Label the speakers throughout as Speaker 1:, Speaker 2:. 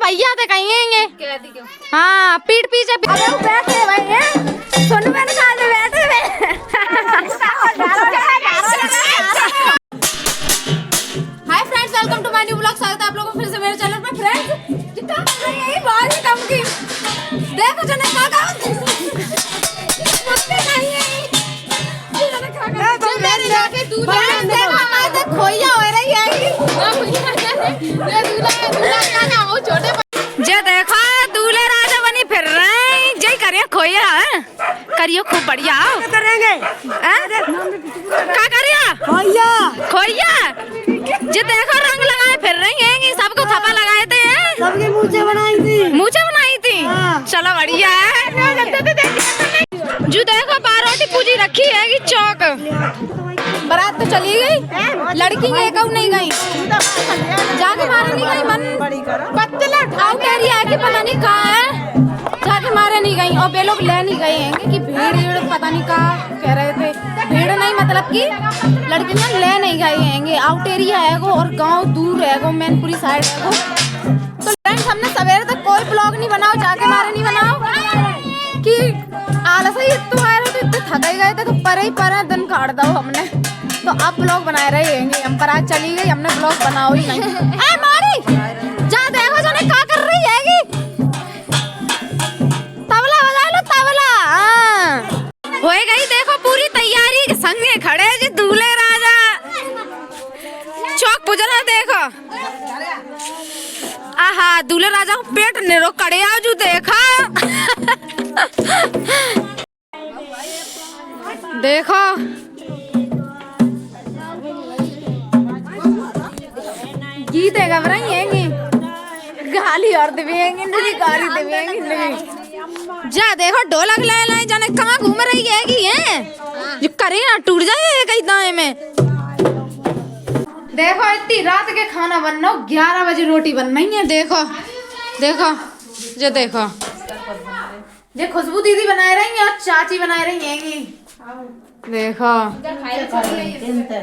Speaker 1: पहिया ते कहेंगे। हाँ पीठ पीछे बैठे भाई सुन मैंने साथ बैठे hi friends, welcome to my new blog. स्वागत है आप लोगों को फिर से मेरे चैनल पर। फ्रेंड्स जितना यही बात ही कम की देखो जने का खोइया हो रही है जे देखो दूल्हे राजा बनी फिर रहे जय करिए खोइया करियो खूब बढ़िया करेंगे क्या करिए खोइया खोइया जे देखो रंग लगाए फिर रही है सबको थप्पा लगाए थे सबके मुँचे बनाई थी चलो बढ़िया है। जो देखो बारोटी पूजी रखी है कि चौक बारात तो चली गई लड़की एक नहीं गई जाके मारे नहीं गई मन आउट एरिया है कि पता नहीं कहाँ है जाके मारे नहीं गई और वे लोग ले नहीं गए हैं कि भीड़ पता नहीं कहाँ कह रहे थे भीड़ नहीं मतलब कि लड़कियां ले नहीं गई हैं आउट एरिया है वो और गांव दूर है वो मैनपुरी साइड है वो। तो फ्रेंड्स हमने सवेरे तक कोई ब्लॉग नहीं बनाओ जाके मारे नहीं बनाओ कि आलस ही इतने आए रहे तो इतने थक गए थे तो पर दिन काट दो हमने तो अब ब्लॉग बनाए रहे हैं हम पर आज चली गई हमने ब्लॉग बनाओ ही नहीं। ए मारी जा देखो जाने क्या कर रही है तबला बजा लो तबला हो गई देखो पूरी तैयारी संगे खड़े जी दूल्हे राजा चौक पुजरा देखो आहा दूल्हे राजा पेट निरो कड़े आजू देखा देखो गीत है घबराई है गाली और देवेंगे नहीं गाली देवेंगे नहीं जा देखो ढोलक ले लाए जाने कहाँ घूम रही है जो करे ना टूट जाए कहीं दाएं में। देखो इतनी रात के खाना बनना 11 बजे रोटी बनना ही है देखो देखो जो देखो ये खुशबू दीदी बना रही है और चाची बना रही है देखो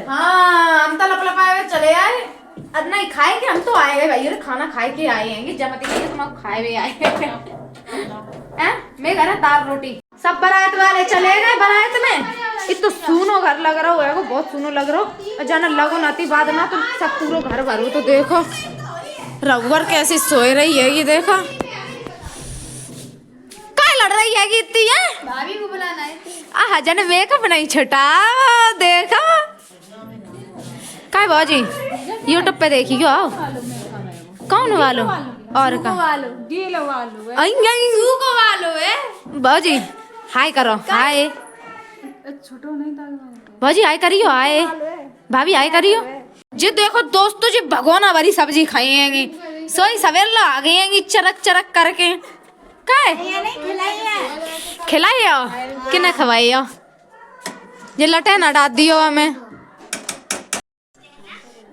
Speaker 1: हाँ हम तो लपलपाए हुए चले आए अब नहीं खाएंगे हम तो आए भाई और खाना खाए के आए हैं जमती नहीं तुम खाए हुए आए हैं मैं घर दाल रोटी सब बारात वाले चले गए बारात में इतना सुनो घर लग रहा है बहुत सुनो लग रहा जाना लगो नाती बाद ना तो सब पूरा घर भरो तो देखो रघुवर कैसी सोए रही है ये देखो लड़ रही है इतनी है भाभी को बुलाना है आहा जने मेकअप नहीं छटा देखो काय बाजी यूट्यूब पे देखी क्यों आओ कौन वालो और का वालो है बाजी हाय करो हाय छोटो नहीं था बाजी हाय करियो हाय भाभी हाय करियो जी देखो दोस्तों जी भगोना वाली सब्जी खाई है सोई सवेर आ गई है चरक चरक करके खिलाई कि न खवाई ये लटे ना डाल दियो हमें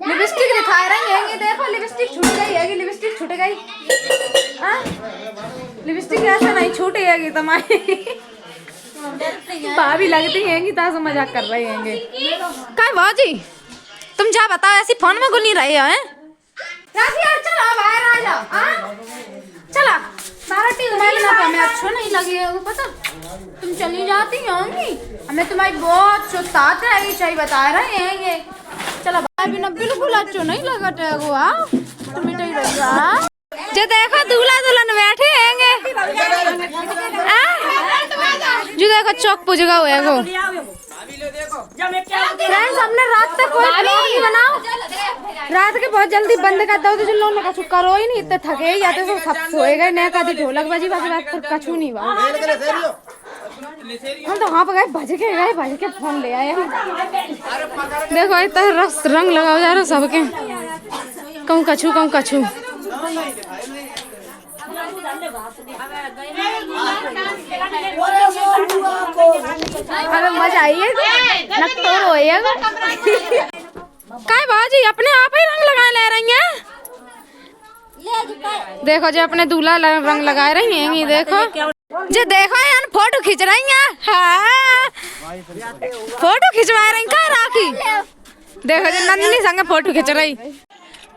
Speaker 1: लिपस्टिक दिखा रही है देखो लिपस्टिक छूट गई है लिपस्टिक छूट गई लिपस्टिक ऐसा नहीं छूटेगी तुम्हारी भाभी लगती है ताज़ मजाक कर रही है काय बाजी तुम जा बताओ ऐसी फोन में गुनी रही है चलो बाहर आ जाओ चला सारा हमें अच्छा नहीं लगे पता तुम चली जाती होंगी हमें तुम्हारी बहुत सुस्तात है चाहिए बता रहे हैं ये चलो बिना बिल्कुल अच्छा नहीं लगा जो देखो दूल्हा दुल्हन बैठे हैं जो देखो चौक पुजगा हुआ वो फ्रेंड्स हमने रात तक कोई ब्लॉग नहीं बनाओ रात के बहुत जल्दी बंद कर दो तो जो लोग का करो ही नहीं इतने थके या तो सब सोए गए नया का ढोलक बजी बात पर कछु नहीं हुआ हम तो वहाँ पे गए भज के फोन ले आए देखो इतना रस रंग लगाओ जा रहा सबके कम कछु अरे मजा आई है काय बाजी अपने आप ही रंग लगाए ले रही हैं देखो जो अपने दूल्हा रंग लगाए रही हैं ये देखो जो देखो यार फोटो खींच रही हैं फोटो खिंचवा रही का राखी देखो जो नंदिनी संगे फोटो खींच रही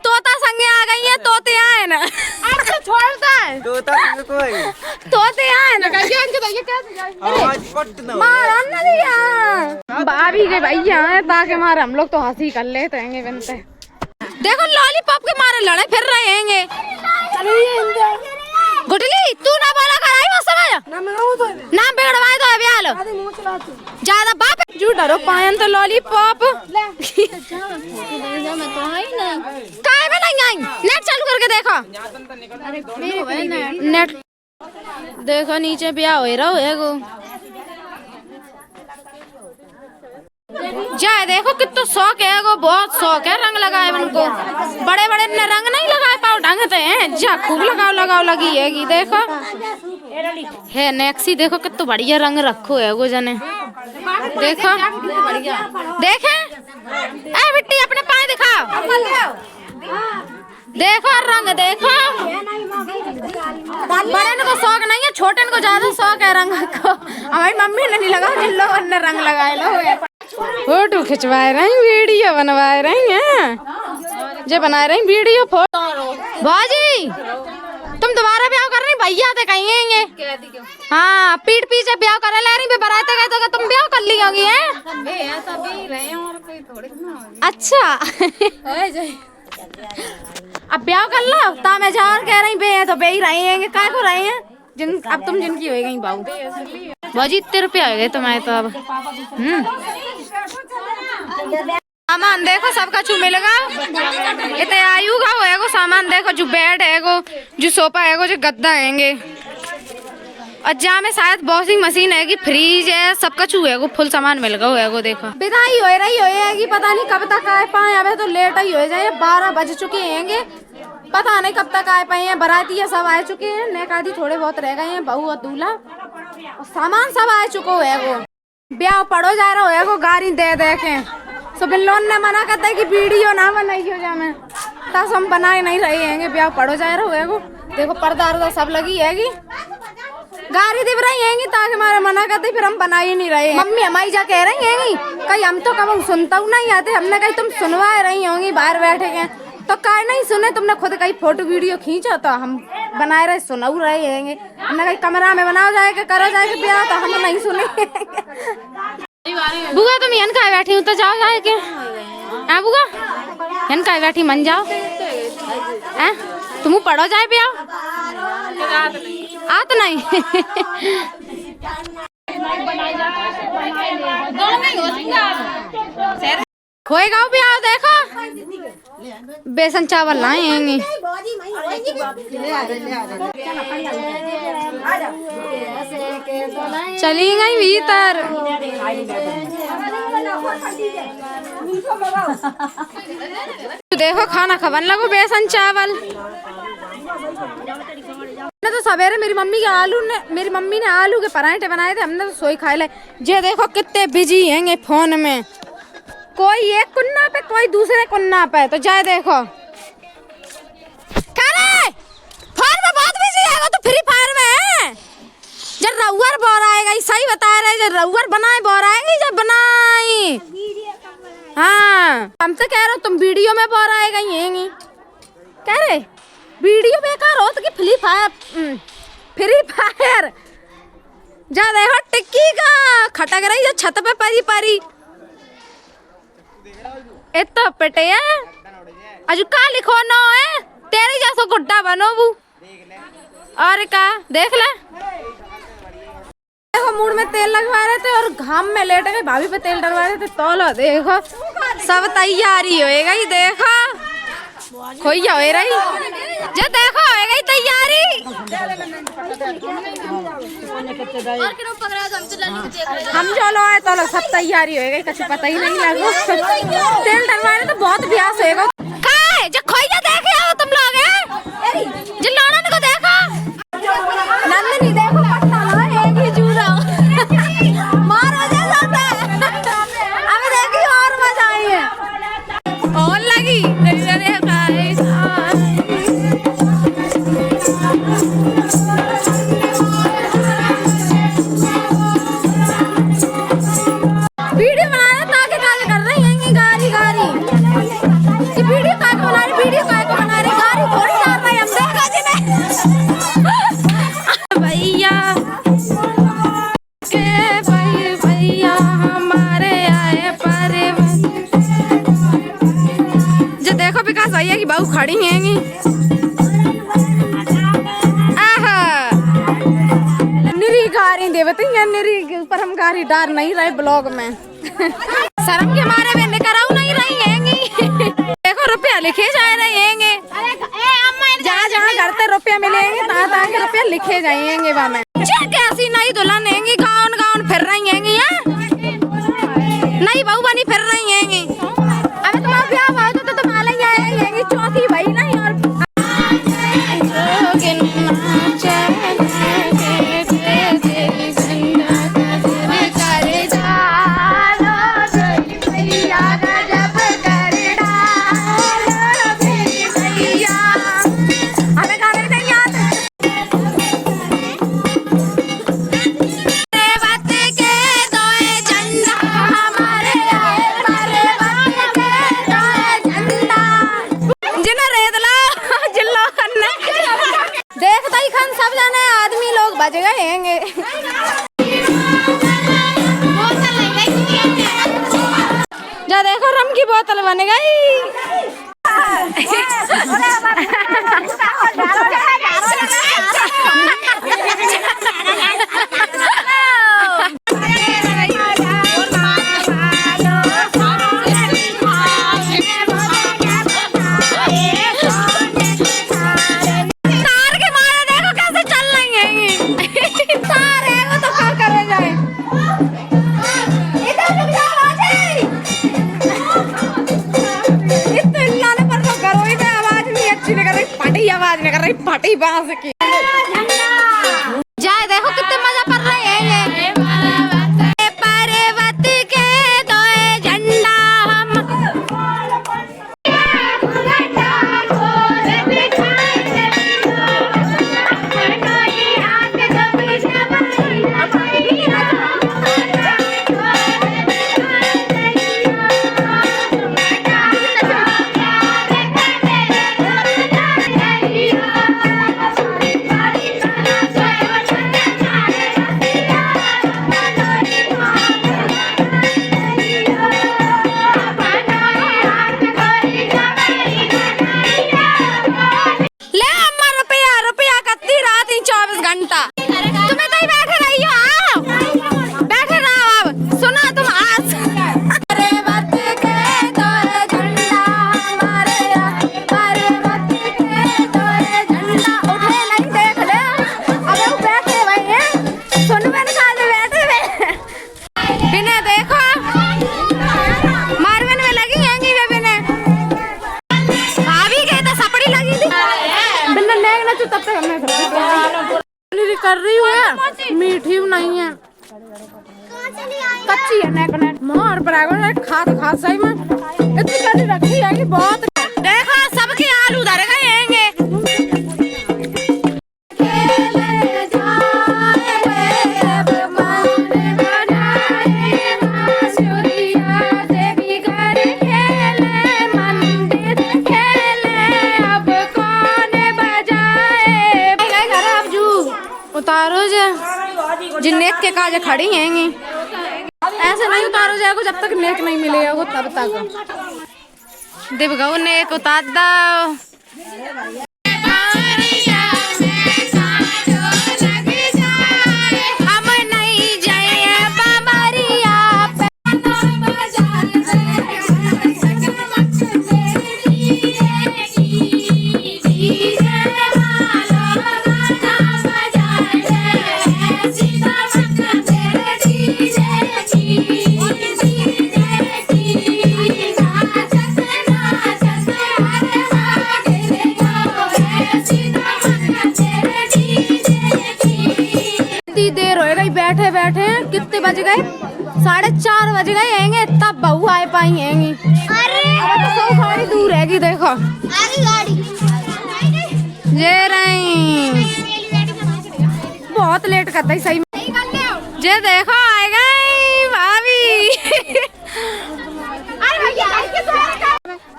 Speaker 1: तोता संगे आ गई है तोते आए ना छोड़ तोते आए मारा नहीं भाभी के भैया हैं ताकि मारे हम लोग तो हंसी कर लेते हैं बनते। देखो लॉलीपॉप के मारे लड़े फिर रहे हैं। गुटली तू ना बोला कराई वो समझ ना बिगड़वाए तो अभी आलो ज्यादा बाप झूठा रो पायन तो लॉलीपॉप काय में नहीं आई। नेट चालू करके देखो नेट देखो नीचे ब्याह हो रहा है जाए देखो कितना शौक है वो बहुत शौक है रंग लगाए उनको बड़े बड़े ने रंग नहीं लगाए पाओ ढंगते हैं जा खूब लगाओ लगी है देखो है नेक्सी देखो कितना बढ़िया रंग रखो है वो जने देखो देखे ए बिट्टी अपने पाए दिखाओ देखो रंग देखो बड़े को शौक नहीं है छोटे को ज्यादा शौक है रंग को हमारी मम्मी ने नहीं लगा जिन लोगों ने रंग लगाए लो फोटो खिंचवा रही वीडियो बनवा रही हैं जो बना रही वीडियो फोटो। बाजी तुम दोबारा ब्याह कर रही भैया तो कहेंगे हाँ पीठ पीछे ब्याह कर ले रही बराते गए तो तुम ब्याह कर ली होगी हैं। अच्छा अब ब्याह कर लो ता मैं जा कह रही बे तो बे ही रहे हैं काय को रहे हैं जिन अब तुम जिनकी हो गई बाबू बाजी इतने रुपया हो गए तुम्हारे तो अब सामान देखो सबका चू मिलेगा इतने आयु का होएगो सामान देखो जो बेड है जो सोफा है जो गद्दा हैंगे और जहाँ में शायद वॉशिंग मशीन है फ्रिज है सबका चू है फुल सामान मिलेगा होएगो देखो विदाई हो रही होएगी पता नहीं कब तक आ पाए अब तो लेट ही हो जाए 12 बज चुके हैं पता नहीं कब तक आ पाए हैं बराती सब आ चुके हैं नेकादी थोड़े बहुत रह गए हैं बहू और दूल्हा और सामान सब आ चुका है वो ब्याह पड़ो जा रहा है गाड़ी दे के सब इन लोगों ने मना करता है कि वीडियो ना बनाइयो जा मैं तब हम बनाए नहीं रहे हैं ब्याह पड़ो जा रहा है देखो पर्दा सब लगी है गाड़ी दिख रही है ताकि हमारे मना करते फिर हम बना ही नहीं रहे। मम्मी हमारी जा कह रही है कहीं हम तो कब सुनता हूँ नहीं आते हमने कहीं तुम सुनवा रही होंगी बाहर बैठे गए तो कह नहीं सुने तुमने खुद कहीं फोटो वीडियो खींचा तो हम बनाए रहे सुनाऊ रहे हैं हमने कहीं कमरा में बनाओ जाएगा करो जाएगा ब्याह तो हम नहीं सुने। बुआ तुम यन का बैठी हूँ तो जाओ जाए के बुआ यन का बैठी मन जाओ तुम पढ़ो जाए ब्याह आ तो नहीं खोएगा ब्याह देखो बेसन चावल लाएंगे चली गई भीतर देखो खाना खवन लगो बेसन चावल तो सवेरे मेरी मम्मी ने आलू के पराठे बनाए थे हमने तो सोई खाए ले जे देखो कितने बिजी हैं फोन में कोई एक कुन्ना पे कोई दूसरे कुन्ना पे तो जाए देखो फोन में बहुत बिजी है तो फ्री फायर में है जब रउअर बोर आएगा सही बता रहे जब रउअर बनाए बोर आएगी जब बनाई हाँ हम तो कह रहे हो तुम वीडियो में बोर आएगा यही कह रहे वीडियो बेकार हो तो कि फ्री फायर जा देखो टिक्की का खटक रही है छत पे परी इतना पटे है अजू का लिखो ना है तेरे जैसा गुड्डा बनो बू और का देख ले देखो मुंह में तेल लगवा रहे थे और घाम में लेट गए भाभी पे तेल डलवा रहे थे तौलो देखो सब तैयारी होएगा ही देखो खोइया हो रही जो देखो होएगा ही तैयारी हम जो लो है तो सब तैयारी होएगा कुछ पता ही नहीं लगो तेल डलवाने तो बहुत ब्यास होएगा जो खोइया देखे आओ तुम लोग हैं जो लोड़न को देखो नंदनी देखो पट्टा ना एक ही जूरा मारो जैसा अब देखी और मजा आई है और लगी वीडियो बनाना ताकि काज कर रही हैं गाड़ी कि वीडियो का बना रही वीडियो का बना रही गाड़ी थोड़ी डाल रही हम देखा जी ने भैया की बहू खड़ी हैंगी। आहा निरी गारी देवती है, निरी पर हम गारी डार नहीं रहे ब्लॉग में। शर्म के मारे में निकराऊ नहीं रही हैंगी। देखो रुपया लिखे जा रहे हैंगे, जहाँ जहाँ घर से रुपया मिलेंगे तहाँ तहाँ के रुपया लिखे जाएंगे। वहाँ में कैसी नई दुल्हन हैंगी, गाउन गाउन फिर रही हैंगी, नई बहू बनी फिर रही हैंगी। अबे तुम्हारा ब्याह हुआ तो तुम आले ही आएंगी, चौथी भाई नहीं। और बज गए हैंगे। जा देखो रम की बोतल बन गई। आवाज नहीं कर रही फटी बांस की। जाए देखो कितने मजा कर रहे हैं ये। पर्वत के दो झंडा कर रही है, मीठी नहीं है, कच्ची है नेक नेक मोर बराबर खाद खाद सही में इतनी कड़ी रखी है कि बहुत। देखो सबके आलू धर गए हैंगे। उतारो जिन नेक के काज खड़ी हैंगी, ऐसे नहीं उतारो जाएगा जब तक नेक नहीं मिलेगा वो तब तक। दिवगऊ नेक उतार दो। देर हो गई बैठे बैठे, कितने बज गए? 4:30 बज गए हैंगे तब बहू आए पाई हैंगी। अरे तो गाड़ी दूर हैगी देखो। गाड़ी जे रही बहुत लेट करता है सही में। जे देखो आए गए भाभी।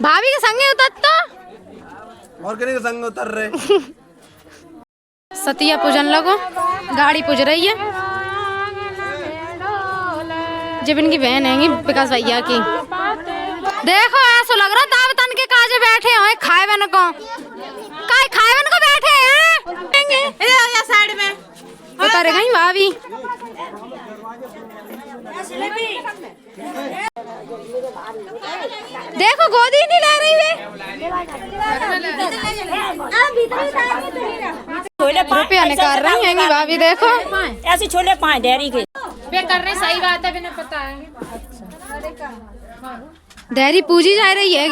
Speaker 1: भाभी के संगे उतर तो
Speaker 2: और किन्हीं के संग उतर रहे।
Speaker 1: सतिया पूजन लगो, गाड़ी पूज रही है। जब इनकी बहन हैंगी विकास भैया की, देखो ऐसा लग रहा दाव तन के काजे बैठे हैं खाए बन को काय खाए बन को बैठे हैं ये साइड में उतर गई भाभी। देखो गोदी नहीं ले रही वे रुपया निकाल रही है भाभी। देखो
Speaker 3: ऐसे छोले पाए डेयरी के
Speaker 1: वे कर रहे सही बात है बिना पता है डेयरी पूजी जा रही है।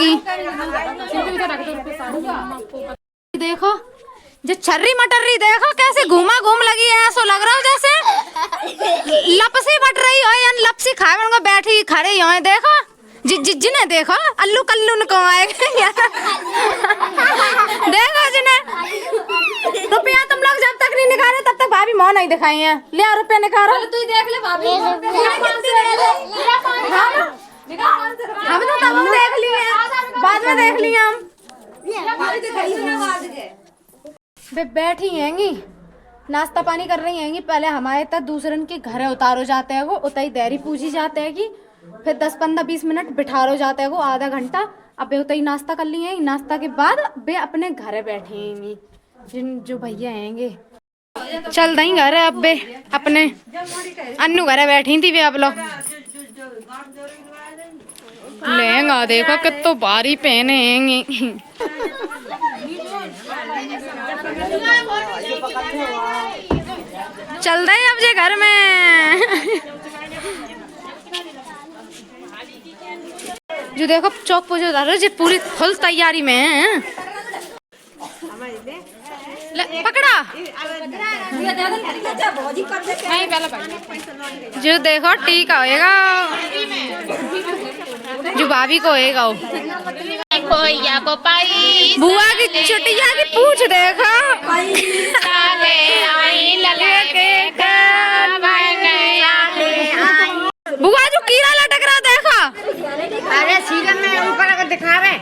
Speaker 1: देखो जो छर्री मटर्री देखो कैसे घूमा घूम लगी है ऐसा लग रहा है जैसे लपसी बट रही हो या लपसी खाए को बैठी खड़े हो। देखो जिन्हें देखो अल्लू कल्लू को आएगा देखो जिन्हें रुपया तुम लोग जब तक नहीं निकाले तब तक भाभी मोह नहीं दिखाई है। ले रुपया निकालो तू देख ले भाभी हम तो तब देख लिए बाद में देख लिए हम वे बैठी हैंगी नाश्ता पानी कर रही हैंगी। पहले हमारे तक दूसरन के घर उतारो जाते हैं वो उतई देरी पूछी जाते हैं कि फिर 10-15-20 मिनट बिठारो जाते हैं वो आधा घंटा। अब वे उतई नाश्ता कर लिए नाश्ता के बाद वे अपने घर बैठे हैंगी जिन जो भैया हैंगे चल दई घर है। अब वे अपने अन्नू घर बैठी थी वे अब लोग लहंगा देखो कितो भारी पहने हैंगे। चल रहे अब जे घर में जो देखो चौक पूजो जो पूरी फुल तैयारी में है। पकड़ा जो देखो टीका होएगा जो भाभी को होएगा खोइया को पाई बुआ की चुटिया की पूछ देखो बुआ जो कीड़ा लटक रहा देखो अरे सीजन में ऊपर दिखावे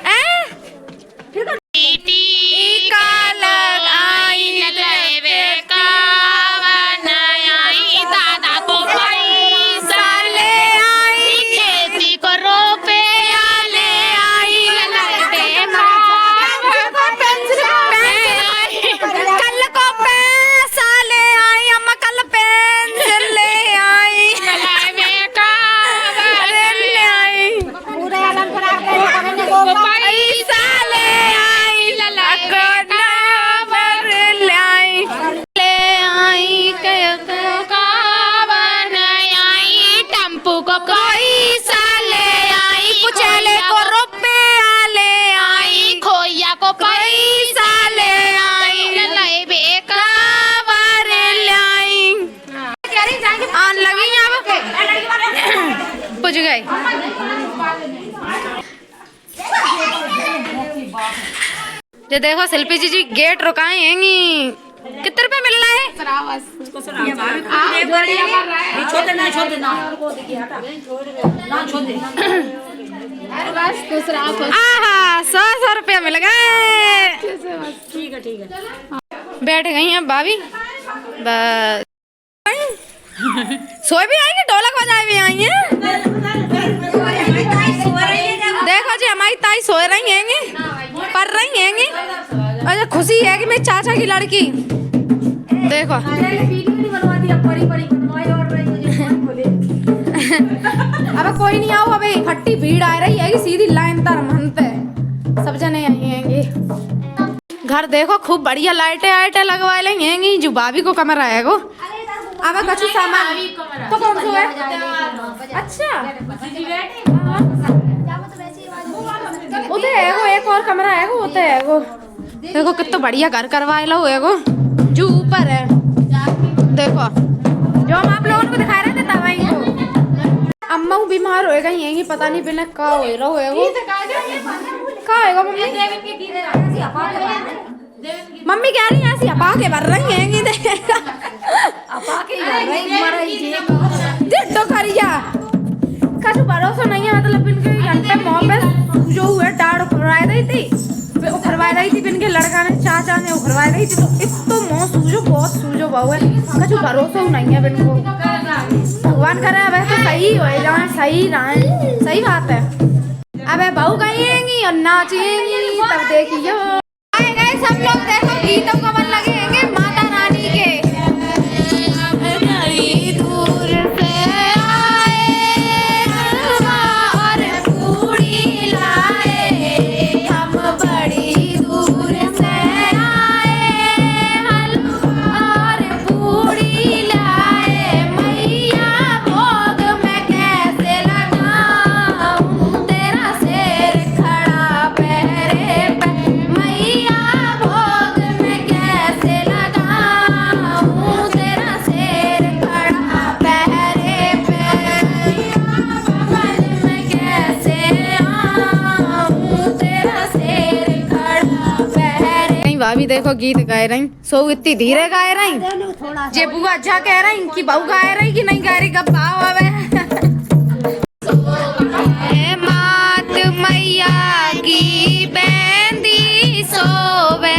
Speaker 1: ये देखो शिल्पी जी गेट रुकाए हैंगी। कितने रुपए मिल रहा है? आहा 100 रुपया मिल गए।
Speaker 3: ठीक है
Speaker 1: बैठ गई हैं भाभी बस सोए भी आएंगे ढोलक बजाए भी आई हैं। देखो जी हमारी ताई सो रही हैंगी पढ़ रही हैंगी। अच्छा खुशी है कि मेरी चाचा की लड़की देखो अब कोई नहीं आओ अबे इकट्ठी भीड़ आ रही है कि सीधी लाइन तर मनते सब जने आई हैंगे। घर देखो खूब बढ़िया लाइटें लगवा लेंगे हैंगी जो भाभी को कमरा है वो अब कछु सामान तो कौन सा है? अच्छा उधर है वो एक और कमरा है वो उधर है वो देखो कितना बढ़िया घर करवाए लो है वो जो ऊपर है देखो जो हम आप लोगों को दिखा रहे थे दवाई को। अम्मा वो बीमार हो गई यही पता नहीं बिना का हो रहा है वो का होएगा मम्मी कह रही है ऐसी अपा के भर रही हैं अपा के भर रही तो करिया कछु भरोसा नहीं है। मतलब इनके घंटे मुँह पे जो हुए डाढ़ उखरवाई रही थी उखरवाई रही थी इनके लड़का ने चाचा ने उखरवाई रही थी तो इतो मुँह सूझो बहुत सूझो बहु है कछु भरोसा नहीं है इनको। भगवान करे वह तो सही हो जाए सही रहे सही बात है। अबे बहू गाएंगी और नाचेंगी तब देखियो। आए गए सब लोग देखो गीतों को मन लगेंगे माता रानी के। बड़ी दूर से आए और पूड़ी लाए, हम बड़ी दूर से आए और पूड़ी लाए। मैया भोग में कैसे लगाऊं तेरा शेर खड़ा पैरे पे। मैया भोग में कैसे लगाऊं तेरा शेर खड़ा पैरे पे। भवन में कैसे आऊं तेरा शेर खड़ा पैरे। नहीं भाभी देखो गीत गाए रही, सो इतनी धीरे गाए रही। जे बुआ अच्छा कह रही कि बहू गाए रही कि नहीं गा रही, कब भाव आवे। मात मैया की बेंदी सोवे,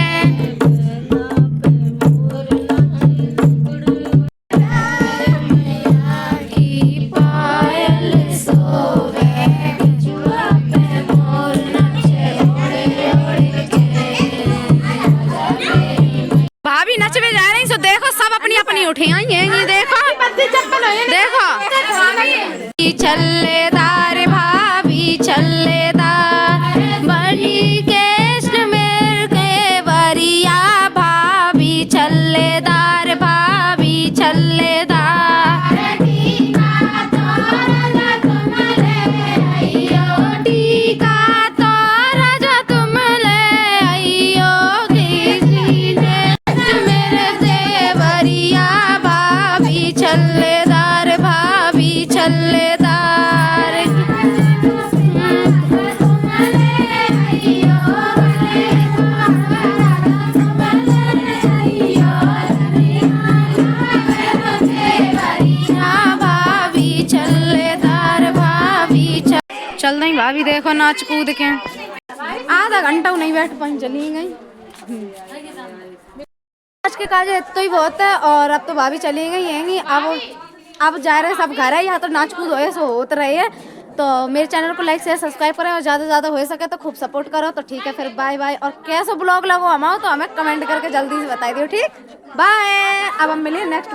Speaker 1: की पायल सोवे, जुआ पे मोर नाचे ओड़े ओड़े के। भाभी नचवे जा रही, सो देखो सब अपनी अपनी उठी आई हैं। ये देखो देखो चल्लेदार भाभी चल्लेदार, बड़ी कृष्ण मेर के बरिया भाभी चल्लेदार, भाभी चल्लेदार। टीका तो राजा तुम ले आइयो, किसी ने मेरे देवरिया भाभी चल्लेदार, भाभी चल्लेदार। भाभी चल्लेदार, भाभी चल रही भाभी देखो नाच कूद के। आधा घंटा नहीं बैठ पाई, चली गई। आज के काज इतना ही बहुत है और अब तो भाभी चली गई हैंगी। अब जा रहे हैं सब घर है, यहाँ तो नाच कूद होए सो होते रहे है। तो मेरे चैनल को लाइक शेयर सब्सक्राइब करें और ज़्यादा से ज़्यादा हो सके तो खूब सपोर्ट करो। तो ठीक है फिर बाय बाय। और कैसे ब्लॉग लगो हमारा तो हमें कमेंट करके जल्दी से बता दियो। ठीक बाय। अब हम मिलेंगे नेक्स्ट